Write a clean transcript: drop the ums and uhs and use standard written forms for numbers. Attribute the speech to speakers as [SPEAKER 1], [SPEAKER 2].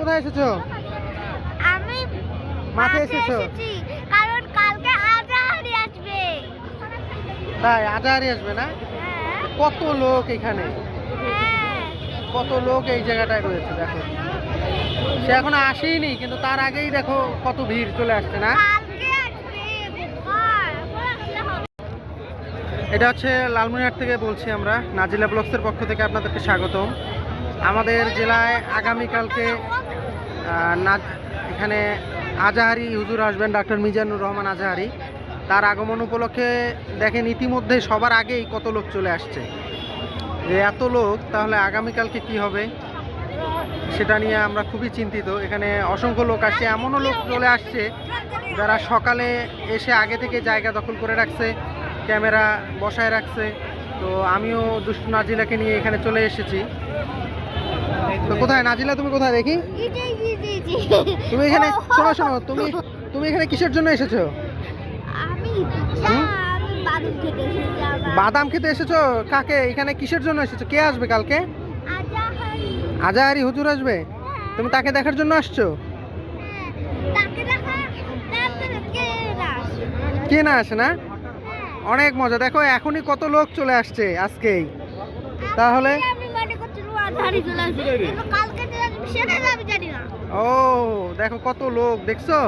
[SPEAKER 1] কোথায় এসেছো?
[SPEAKER 2] আমি
[SPEAKER 1] মাঠে এসেছো?
[SPEAKER 2] কারণ কালকে আজাহারি আসবে।
[SPEAKER 1] তাই আজাহারি আসবে না?
[SPEAKER 2] হ্যাঁ
[SPEAKER 1] কত লোক এখানে,
[SPEAKER 2] হ্যাঁ
[SPEAKER 1] কত লোক এই জায়গাটায় রয়েছে দেখো। সে এখনো আসেইনি কিন্তু তার আগেই দেখো কত ভিড় চলে আসছে না।
[SPEAKER 2] কালকে আসবে বুধবার, এখন আসলে হবে।
[SPEAKER 1] এটা হচ্ছে লালমনিরহাট থেকে বলছি আমরা, নাজিলা ব্লগসের পক্ষ থেকে আপনাদেরকে স্বাগতম। আমাদের জেলায় আগামীকালকে এখানে আজাহারি হুজুর আসবেন, ডক্টর মিজানুর রহমান আজাহারি। তার আগমন উপলক্ষে দেখেন ইতিমধ্যে সবার আগেই কত লোক চলে আসছে। যে এত লোক, তাহলে আগামীকালকে কি হবে সেটা নিয়ে আমরা খুবই চিন্তিত। এখানে অসংখ্য লোক আসছে, এমনও লোক চলে আসছে যারা সকালে এসে আগে থেকে জায়গা দখল করে রাখছে, ক্যামেরা বসায় রাখছে। তো আমিও দুষ্টু নাজিলাকে নিয়ে এখানে চলে এসেছি। তো কোথায় নাজিলা, তুমি কোথায় দেখি? তুমি এখানে শোনো শোনো, তুমি এখানে কিসের জন্য এসেছো?
[SPEAKER 2] আমি বাদাম খেতে এসেছি।
[SPEAKER 1] বাদাম খেতে এসেছো? কাকে এখানে কিসের জন্য এসেছো? কে আসবে কালকে?
[SPEAKER 2] আজাহারি।
[SPEAKER 1] আজাহারি হুজুর আসবে, তুমি তাকে দেখার জন্য আসছো?
[SPEAKER 2] তাকে দেখা তারপরে কে আসে?
[SPEAKER 1] কে না আসে না? অনেক মজা, দেখো এখনই কত লোক চলে আসছে আজকেই। তাহলে
[SPEAKER 2] আমি মনে করছিলাম আজাহারি চলে আসবে, কিন্তু কালকে যে আসবে সেটা আমি জানি না।
[SPEAKER 1] ও দেখো কত লোক, দেখছো?